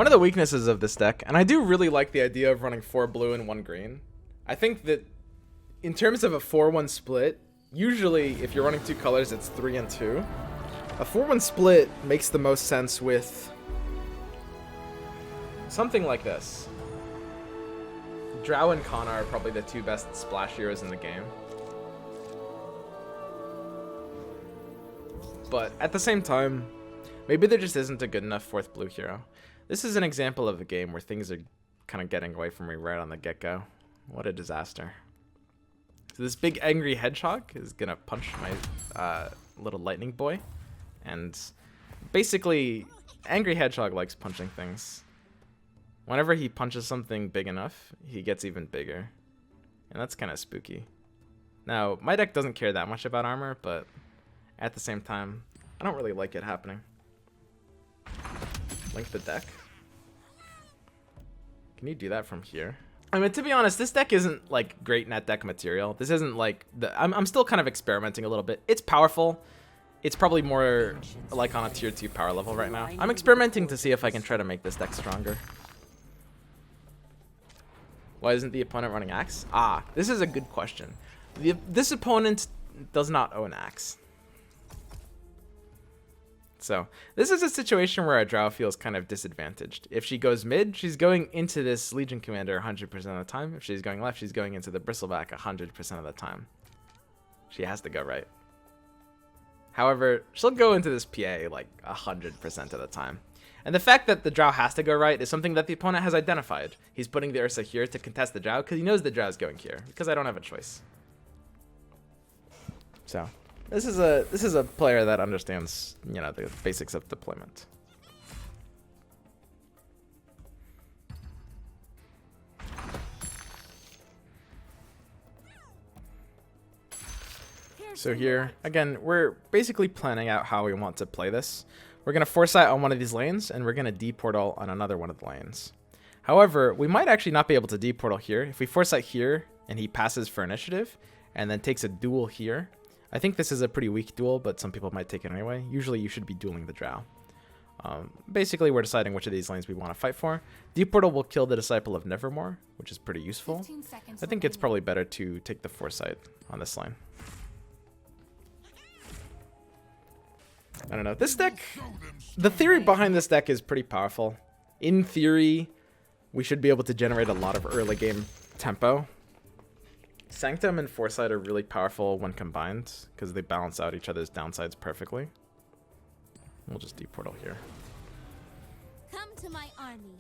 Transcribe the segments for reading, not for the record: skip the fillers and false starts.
One of the weaknesses of this deck, and I do really like the idea of running 4 blue and 1 green. I think that in terms of a 4-1 split, usually if you're running 2 colors, it's 3 and 2. A 4-1 split makes the most sense with something like this. Drow and Kana are probably the 2 best splash heroes in the game. But at the same time, maybe there just isn't a good enough 4th blue hero. This is an example of a game where things are kind of getting away from me right on the get-go. What a disaster. So this big angry hedgehog is gonna punch my little lightning boy. And basically, angry hedgehog likes punching things. Whenever he punches something big enough, he gets even bigger. And that's kind of spooky. Now, my deck doesn't care that much about armor, but at the same time, I don't really like it happening. Link the deck. Can you do that from here? I mean, to be honest, this deck isn't like great net deck material. This isn't like I'm still kind of experimenting a little bit. It's powerful. It's probably more like on a tier 2 power level right now. I'm experimenting to see if I can try to make this deck stronger. Why isn't the opponent running Axe? Ah, this is a good question. This opponent does not own Axe. So this is a situation where a Drow feels kind of disadvantaged. If she goes mid, she's going into this Legion Commander 100% of the time. If she's going left, she's going into the Bristleback 100% of the time. She has to go right. However, she'll go into this PA like 100% of the time. And the fact that the Drow has to go right is something that the opponent has identified. He's putting the Ursa here to contest the Drow because he knows the Drow is going here, because I don't have a choice. So this is a player that understands, you know, the basics of deployment. So here, again, we're basically planning out how we want to play this. We're going to foresight on one of these lanes, and we're going to deportal on another one of the lanes. However, we might actually not be able to deportal here. If we foresight here, and he passes for initiative, and then takes a duel here, I think this is a pretty weak duel, but some people might take it anyway. Usually you should be dueling the Drow. Basically, we're deciding which of these lanes we want to fight for. Deportal will kill the Disciple of Nevermore, which is pretty useful. I think it's probably better to take the foresight on this lane. I don't know. This deck, the theory behind this deck is pretty powerful. In theory, we should be able to generate a lot of early game tempo. Sanctum and Foresight are really powerful when combined because they balance out each other's downsides perfectly. We'll just deportal here. Come to my army.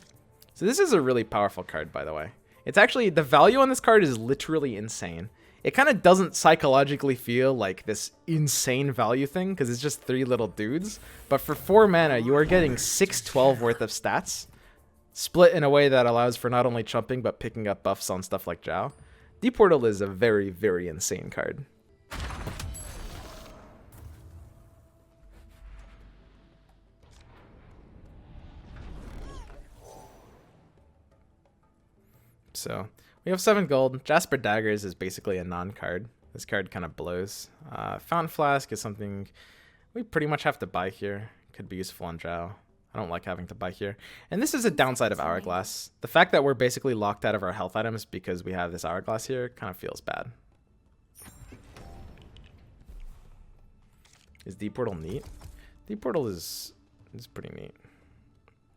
So this is a really powerful card, by the way. It's actually, the value on this card is literally insane. It kind of doesn't psychologically feel like this insane value thing because it's just 3 little dudes. But for 4 mana, you are getting 6/12 worth of stats, split in a way that allows for not only chumping but picking up buffs on stuff like Drow. Deportal is a very, very insane card. So we have 7 gold. Jasper Daggers is basically a non-card. This card kind of blows. Fountain Flask is something we pretty much have to buy here. Could be useful on Drow. I don't like having to buy here. And this is a downside of Hourglass. The fact that we're basically locked out of our health items because we have this Hourglass here kind of feels bad. Is Deportal neat? Deportal is pretty neat.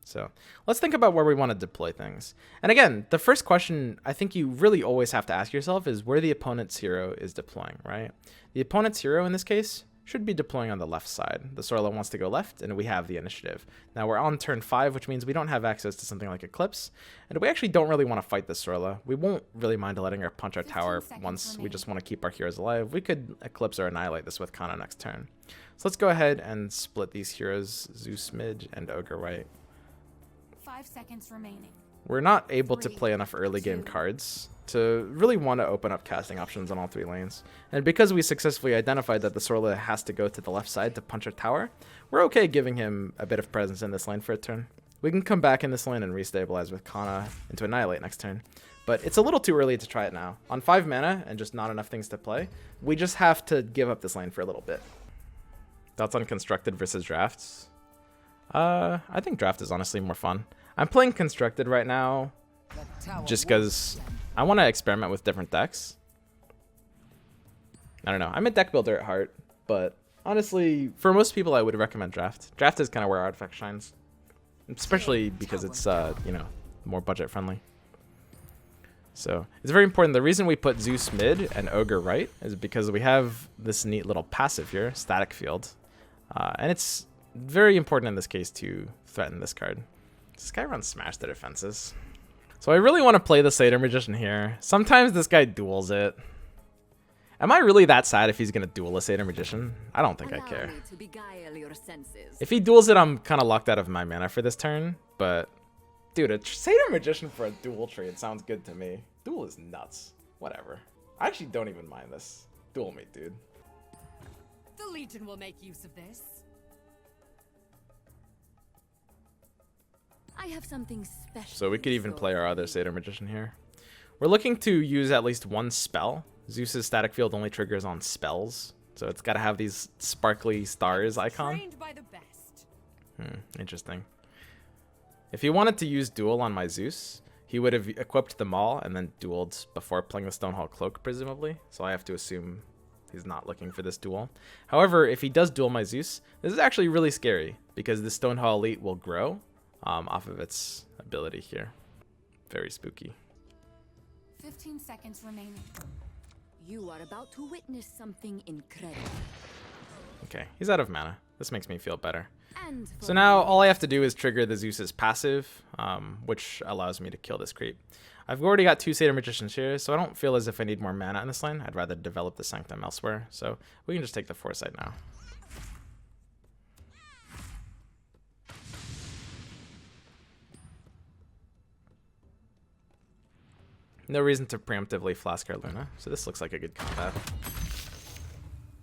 So let's think about where we want to deploy things. And again, the first question I think you really always have to ask yourself is where the opponent's hero is deploying, right? The opponent's hero in this case should be deploying on the left side. The Sorla wants to go left, and we have the initiative. Now we're on turn 5, which means we don't have access to something like Eclipse, and we actually don't really want to fight the Sorla. We won't really mind letting her punch our tower once we just want to keep our heroes alive. We could Eclipse or Annihilate this with Kana next turn. So let's go ahead and split these heroes, Zeus mid and Ogre right. 5 seconds remaining. We're not able to play enough early game cards to really want to open up casting options on all 3 lanes. And because we successfully identified that the Sorla has to go to the left side to punch our tower, we're okay giving him a bit of presence in this lane for a turn. We can come back in this lane and restabilize with Kana into Annihilate next turn. But it's a little too early to try it now. On 5 mana and just not enough things to play, we just have to give up this lane for a little bit. Thoughts on Constructed versus Drafts? I think Draft is honestly more fun. I'm playing Constructed right now just because I want to experiment with different decks. I don't know. I'm a deck builder at heart, but honestly, for most people, I would recommend Draft. Draft is kind of where Artifact shines, especially because it's, you know, more budget friendly. So it's very important. The reason we put Zeus mid and Ogre right is because we have this neat little passive here, Static Field. And it's very important in this case to threaten this card. This guy runs Smash the defenses. So I really want to play the Satyr Magician here. Sometimes this guy duels it. Am I really that sad if he's going to duel a Satyr Magician? I don't think I care. If he duels it, I'm kind of locked out of my mana for this turn. But, dude, a Satyr Magician for a duel trade sounds good to me. Duel is nuts. Whatever. I actually don't even mind this. Duel me, dude. The Legion will make use of this. I have something special. So we could even play our other Satyr Magician here. We're looking to use at least one spell. Zeus's Static Field only triggers on spells, so it's got to have these sparkly stars icon. Trained by the best. Interesting. If he wanted to use Duel on my Zeus, he would have equipped them all and then dueled before playing the Stonehall Cloak, presumably. So I have to assume he's not looking for this duel. However, if he does duel my Zeus, this is actually really scary because the Stonehall Elite will grow off of its ability here. Very spooky. 15 seconds remaining. You are about to witness something incredible. Okay, he's out of mana. This makes me feel better. And So now all I have to do is trigger the Zeus's passive, which allows me to kill this creep. I've already got 2 Satyr Magicians here, so I don't feel as if I need more mana in this lane. I'd rather develop the Sanctum elsewhere, so we can just take the Foresight now. No reason to preemptively Flask our Luna, so this looks like a good combat.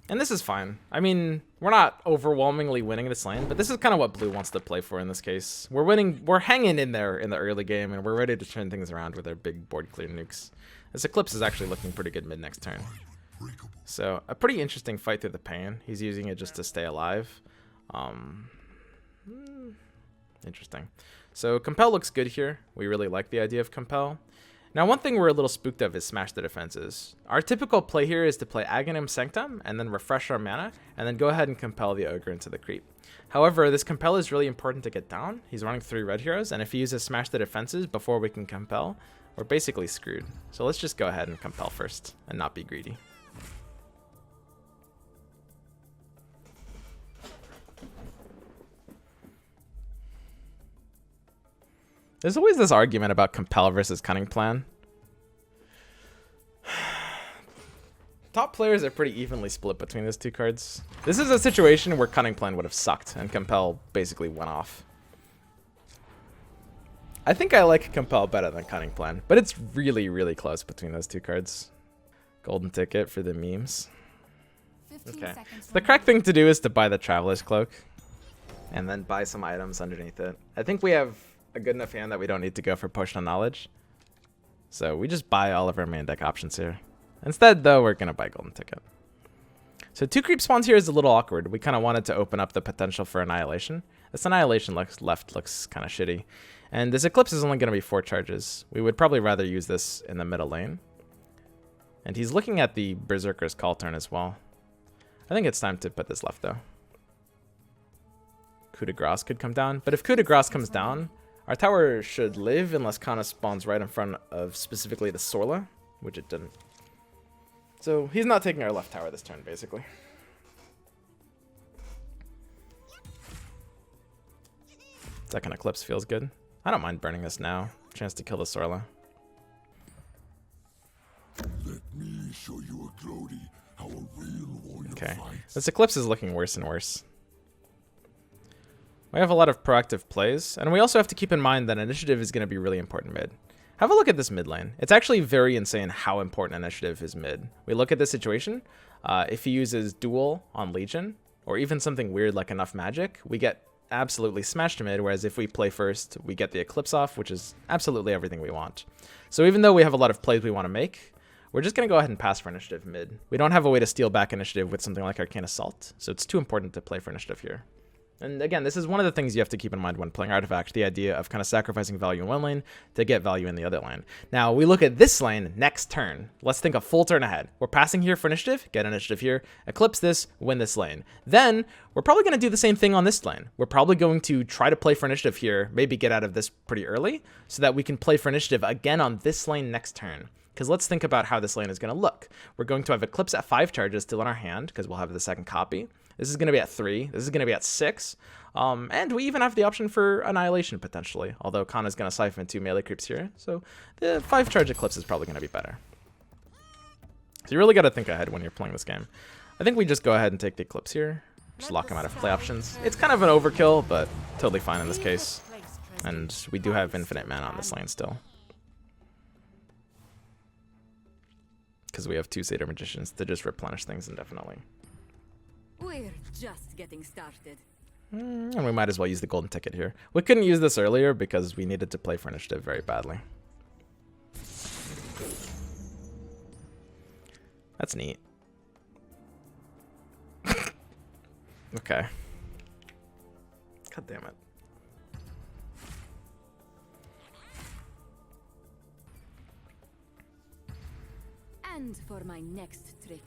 And this is fine. I mean, we're not overwhelmingly winning this lane, but this is kind of what blue wants to play for in this case. We're winning, we're hanging in there in the early game, and we're ready to turn things around with our big board clear nukes. This Eclipse is actually looking pretty good mid next turn. So, a pretty interesting fight through the pain. He's using it just to stay alive. Interesting. So, Compel looks good here. We really like the idea of Compel. Now, one thing we're a little spooked of is Smash the Defenses. Our typical play here is to play Aghanim Sanctum and then refresh our mana, and then go ahead and compel the Ogre into the creep. However, this compel is really important to get down. He's running 3 red heroes, and if he uses Smash the Defenses before we can compel, we're basically screwed. So let's just go ahead and compel first, and not be greedy. There's always this argument about compel versus cunning plan. Top players are pretty evenly split between those 2 cards. This is a situation where cunning plan would have sucked and compel basically went off. I think I like compel better than cunning plan, but it's really, really close between those 2 cards. Golden ticket for the memes. Okay. The correct thing to do is to buy the Traveler's Cloak and then buy some items underneath it. I think we have a good enough hand that we don't need to go for Potion of Knowledge. So we just buy all of our main deck options here. Instead, though, we're going to buy Golden Ticket. So 2 creep spawns here is a little awkward. We kind of wanted to open up the potential for Annihilation. This Annihilation looks kind of shitty. And this Eclipse is only going to be 4 charges. We would probably rather use this in the middle lane. And he's looking at the Berserker's Call turn as well. I think it's time to put this left, though. Coup de Grace could come down. But if Coup de Grace comes down, our tower should live unless Kana spawns right in front of specifically the Sorla, which it didn't. So he's not taking our left tower this turn, basically. Second Eclipse feels good. I don't mind burning this now. Chance to kill the Sorla. Let me show you a Glody, how a real warrior Okay. fights. This Eclipse is looking worse and worse. We have a lot of proactive plays, and we also have to keep in mind that initiative is going to be really important mid. Have a look at this mid lane. It's actually very insane how important initiative is mid. We look at this situation. If he uses Duel on Legion, or even something weird like Enough Magic, we get absolutely smashed mid, whereas if we play first, we get the Eclipse off, which is absolutely everything we want. So even though we have a lot of plays we want to make, we're just going to go ahead and pass for initiative mid. We don't have a way to steal back initiative with something like Arcane Assault, so it's too important to play for initiative here. And again, this is one of the things you have to keep in mind when playing Artifact, the idea of kind of sacrificing value in one lane to get value in the other lane. Now, we look at this lane next turn. Let's think a full turn ahead. We're passing here for initiative, get initiative here, eclipse this, win this lane. Then, we're probably going to do the same thing on this lane. We're probably going to try to play for initiative here, maybe get out of this pretty early, so that we can play for initiative again on this lane next turn. Because let's think about how this lane is going to look. We're going to have Eclipse at 5 charges still in our hand, because we'll have the second copy. This is going to be at 3. This is going to be at 6. And we even have the option for Annihilation, potentially. Although Kana's going to siphon 2 melee creeps here. So the 5 charge Eclipse is probably going to be better. So you really got to think ahead when you're playing this game. I think we just go ahead and take the Eclipse here. Just lock him out of play options. It's kind of an overkill, but totally fine in this case. And we do have infinite mana on this lane still. Because we have 2 Satyr Magicians to just replenish things indefinitely. We're just getting started. And we might as well use the golden ticket here. We couldn't use this earlier because we needed to play for initiative very badly. That's neat. Okay. God damn it. And for my next trick.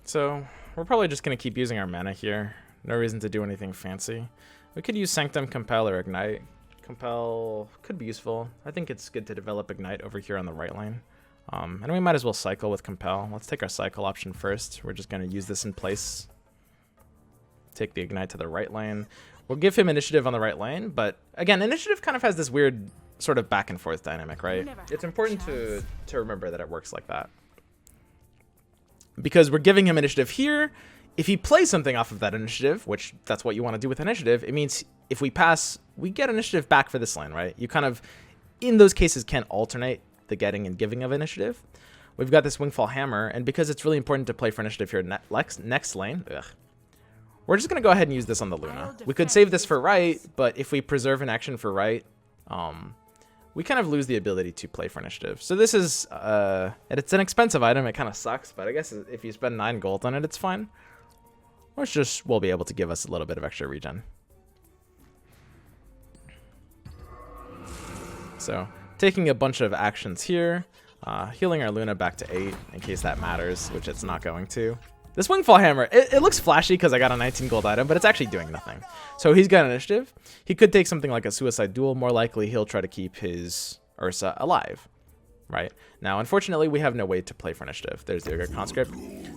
So, we're probably just going to keep using our mana here. No reason to do anything fancy. We could use Sanctum, Compel, or Ignite. Compel could be useful. I think it's good to develop Ignite over here on the right lane. And we might as well cycle with Compel. Let's take our cycle option first. We're just going to use this in place. Take the Ignite to the right lane. We'll give him initiative on the right lane, but again, initiative kind of has this weird sort of back and forth dynamic, right? It's important to remember that it works like that. Because we're giving him initiative here. If he plays something off of that initiative, which that's what you want to do with initiative, it means if we pass, we get initiative back for this lane, right? You kind of, in those cases, can alternate the getting and giving of initiative. We've got this Wingfall Hammer, and because it's really important to play for initiative here next lane, we're just going to go ahead and use this on the Luna. We could save this for right, but if we preserve an action for right, we kind of lose the ability to play for initiative. So this is, it's an expensive item. It kind of sucks, but I guess if you spend 9 gold on it, it's fine. Or it's just will be able to give us a little bit of extra regen. So taking a bunch of actions here, healing our Luna back to 8 in case that matters, which it's not going to. This Wingfall Hammer, it looks flashy because I got a 19 gold item, but it's actually doing nothing. So he's got initiative. He could take something like a Suicide Duel. More likely, he'll try to keep his Ursa alive, right? Now, unfortunately, we have no way to play for initiative. There's the Ogre Conscript.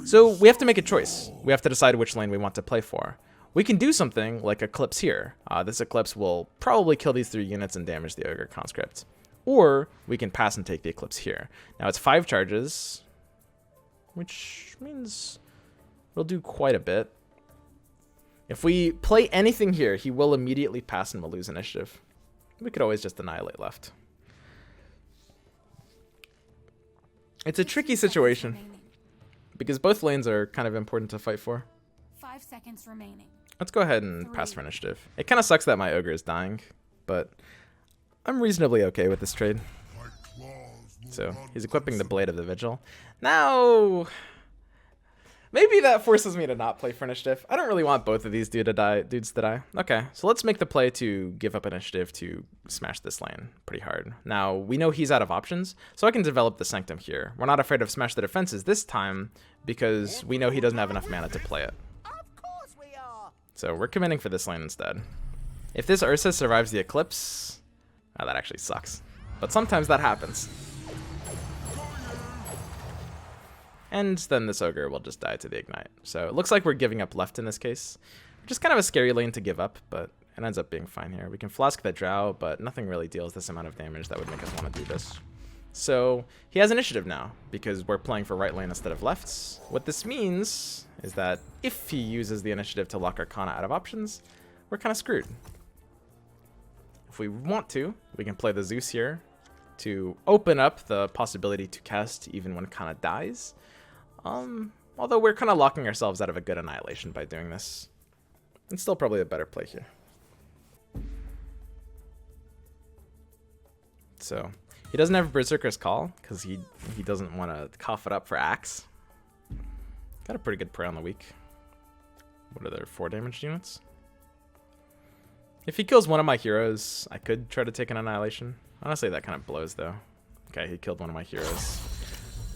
So we have to make a choice. We have to decide which lane we want to play for. We can do something like Eclipse here. This Eclipse will probably kill these 3 units and damage the Ogre Conscript. Or we can pass and take the Eclipse here. Now, it's 5 charges, which means we'll do quite a bit. If we play anything here, he will immediately pass and we'll lose initiative. We could always just annihilate left. It's a tricky situation because both lanes are kind of important to fight for. 5 seconds remaining. Let's go ahead and pass for initiative. It kind of sucks that my Ogre is dying, but I'm reasonably okay with this trade. So he's equipping the Blade of the Vigil. Now, maybe that forces me to not play for initiative. I don't really want both of these dudes to die. Okay, so let's make the play to give up initiative to smash this lane pretty hard. Now, we know he's out of options, so I can develop the Sanctum here. We're not afraid of smash the defenses this time because we know he doesn't have enough mana to play it. Of course we are. So we're committing for this lane instead. If this Ursa survives the Eclipse, that actually sucks. But sometimes that happens. And then this Ogre will just die to the Ignite. So it looks like we're giving up left in this case. Just kind of a scary lane to give up, but it ends up being fine here. We can Flask the Drow, but nothing really deals this amount of damage that would make us want to do this. So he has initiative now, because we're playing for right lane instead of left. What this means is that if he uses the initiative to lock Arcana out of options, we're kind of screwed. If we want to, we can play the Zeus here to open up the possibility to cast even when Kana dies. Although we're kind of locking ourselves out of a good annihilation by doing this. It's still probably a better play here. So He doesn't have Berserker's Call because he doesn't want to cough it up for Axe. Got a pretty good prey on the weak. What are their 4 damage units? If he kills one of my heroes, I could try to take an Annihilation. Honestly, that kind of blows though. Okay, he killed one of my heroes.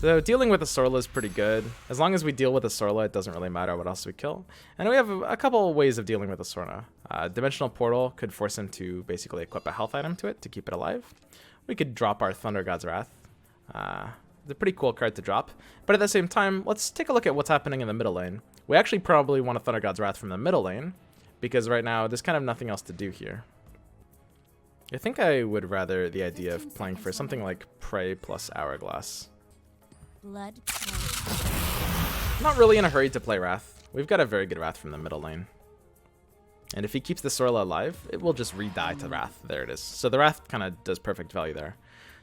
So dealing with a Sorla is pretty good. As long as we deal with a Sorla, it doesn't really matter what else we kill. And we have a couple of ways of dealing with a Sorla. Dimensional Portal could force him to basically equip a health item to it to keep it alive. We could drop our Thunder God's Wrath. It's a pretty cool card to drop. But at the same time, let's take a look at what's happening in the middle lane. We actually probably want a Thunder God's Wrath from the middle lane, because right now there's kind of nothing else to do here. I think I would rather the idea of playing for something like Prey plus Hourglass. Blood. Not really in a hurry to play Wrath. We've got a very good Wrath from the middle lane. And if he keeps the Sorla alive, it will just re-die to Wrath. There it is. So the Wrath kind of does perfect value there.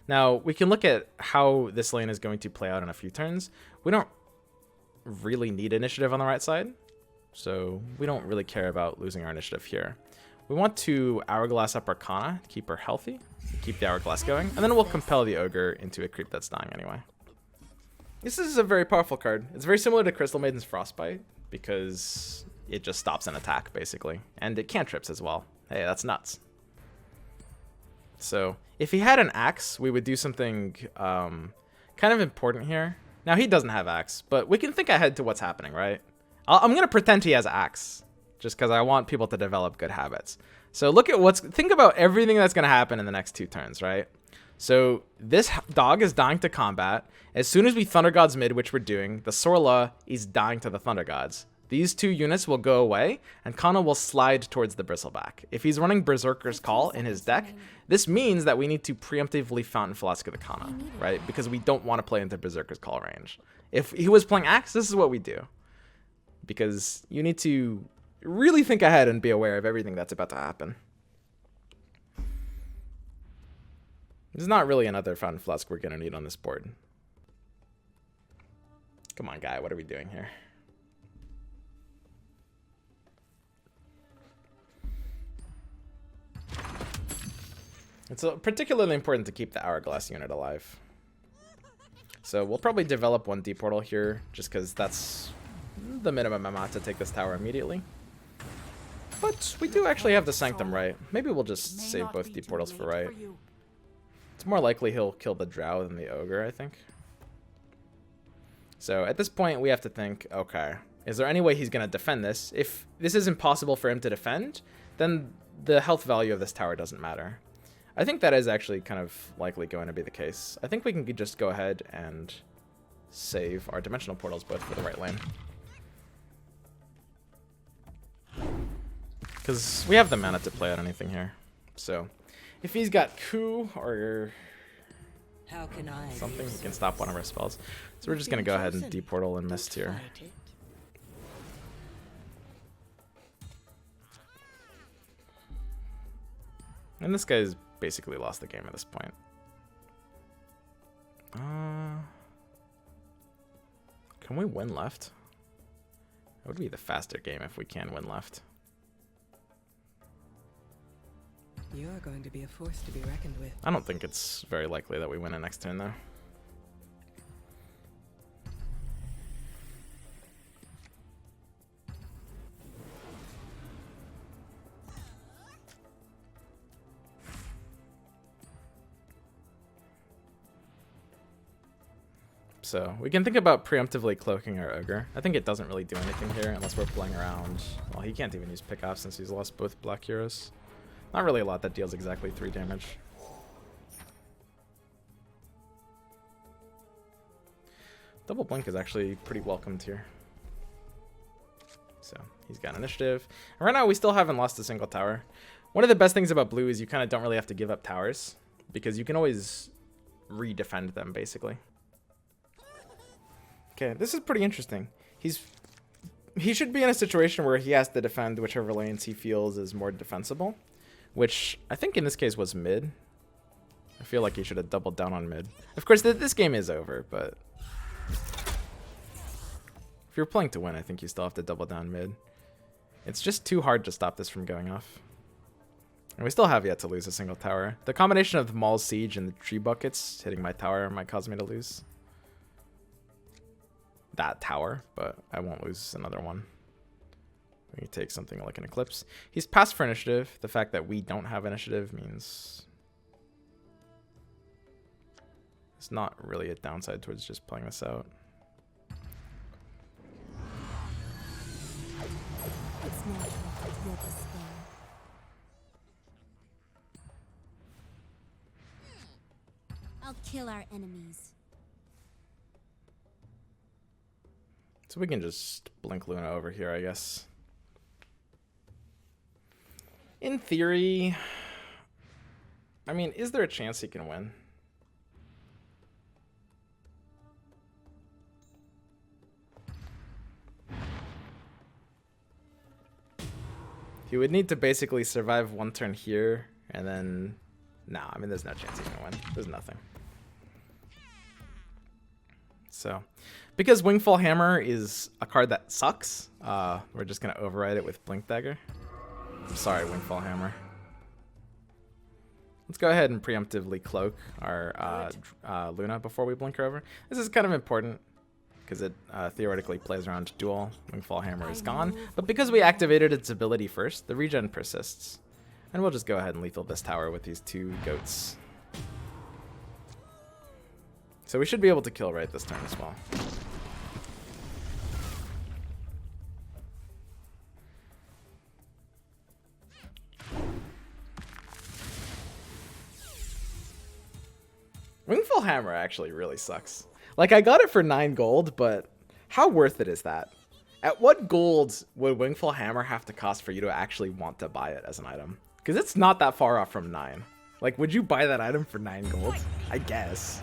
Now, we can look at how this lane is going to play out in a few turns. We don't really need initiative on the right side, so we don't really care about losing our initiative here. We want to Hourglass up Arcana to keep her healthy, keep the Hourglass going, and then we'll compel the Ogre into a creep that's dying anyway. This is a very powerful card. It's very similar to Crystal Maiden's Frostbite, because it just stops an attack, basically. And it cantrips as well. Hey, that's nuts. So, if he had an Axe, we would do something kind of important here. Now, he doesn't have Axe, but we can think ahead to what's happening, right? I'm going to pretend he has Axe, just because I want people to develop good habits. So look at think about everything that's going to happen in the next 2 turns, right? So this dog is dying to combat. As soon as we Thunder Gods mid, which we're doing, the Sorla is dying to the Thunder Gods. These 2 units will go away, and Kana will slide towards the Bristleback. If he's running Berserker's Call in his deck, this means that we need to preemptively Fountain Flask the Kana, right? Because we don't want to play into Berserker's Call range. If he was playing Axe, this is what we do. Because you need to really think ahead and be aware of everything that's about to happen. There's not really another Fountain Flask we're going to need on this board. Come on, guy, what are we doing here? It's particularly important to keep the Hourglass unit alive. So we'll probably develop 1 deep portal here, just because that's the minimum amount to take this tower immediately. But we do actually have the Sanctum right. Maybe we'll just save both deep portals for right. It's more likely he'll kill the Drow than the Ogre, I think. So at this point, we have to think, okay, is there any way he's going to defend this? If this is impossible for him to defend, then the health value of this tower doesn't matter. I think that is actually kind of likely going to be the case. I think we can just go ahead and save our dimensional portals both for the right lane. Because we have the mana to play out anything here. So if he's got Coup or something, he can stop one of our spells. So we're just going to go ahead and deep portal and mist here. And this guy's basically lost the game at this point. Can we win left? That would be the faster game if we can win left. You are going to be a force to be reckoned with. I don't think it's very likely that we win it next turn, though. So we can think about preemptively cloaking our Ogre. I think it doesn't really do anything here unless we're playing around. Well, he can't even use pick-off since he's lost both black heroes. Not really a lot that deals exactly 3 damage. Double Blink is actually pretty welcomed here. So he's got initiative. And right now we still haven't lost a single tower. One of the best things about blue is you kind of don't really have to give up towers, because you can always re-defend them, basically. Okay, this is pretty interesting. He should be in a situation where he has to defend whichever lanes he feels is more defensible, which I think in this case was mid. I feel like he should have doubled down on mid. Of course, this game is over, but if you're playing to win, I think you still have to double down mid. It's just too hard to stop this from going off. And we still have yet to lose a single tower. The combination of the Maul's Siege and the tree buckets hitting my tower might cause me to lose that tower, but I won't lose another one. We can take something like an Eclipse. He's passed for initiative. The fact that we don't have initiative means it's not really a downside towards just playing this out. It's natural to feel despair. I'll kill our enemies. So we can just blink Luna over here, I guess. In theory, I mean, is there a chance he can win? He would need to basically survive one turn here, and then... No, I mean, there's no chance he can win. There's nothing. So, because Wingfall Hammer is a card that sucks, we're just going to override it with Blink Dagger. I'm sorry, Wingfall Hammer. Let's go ahead and preemptively cloak our Luna before we blink her over. This is kind of important because it theoretically plays around dual. Wingfall Hammer is gone, but because we activated its ability first, the regen persists. And we'll just go ahead and lethal this tower with these two goats. So we should be able to kill right this turn as well. Wingfall Hammer actually really sucks. Like, I got it for 9 gold, but how worth it is that? At what gold would Wingfall Hammer have to cost for you to actually want to buy it as an item? Because it's not that far off from 9. Like, would you buy that item for 9 gold? I guess.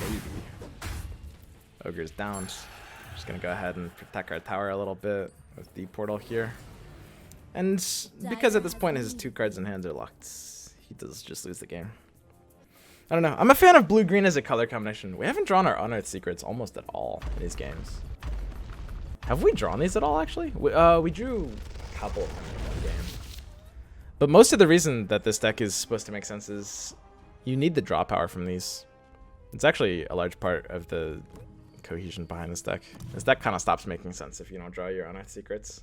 Maybe. Ogre's down. Just gonna go ahead and protect our tower a little bit with the portal here. And because at this point his 2 cards in hand are locked, he does just lose the game. I don't know. I'm a fan of blue-green as a color combination. We haven't drawn our Unearthed Secrets almost at all in these games. Have we drawn these at all, actually? We drew a couple of them in one game. But most of the reason that this deck is supposed to make sense is you need the draw power from these. It's actually a large part of the cohesion behind this deck. This deck kind of stops making sense if you don't draw your Unearthed Secrets.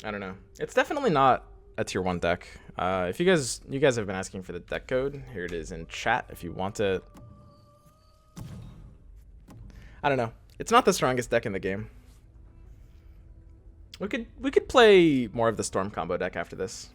I don't know. It's definitely not a tier 1 deck. If you guys have been asking for the deck code, here it is in chat if you want it. I don't know. It's not the strongest deck in the game. We could play more of the Storm combo deck after this.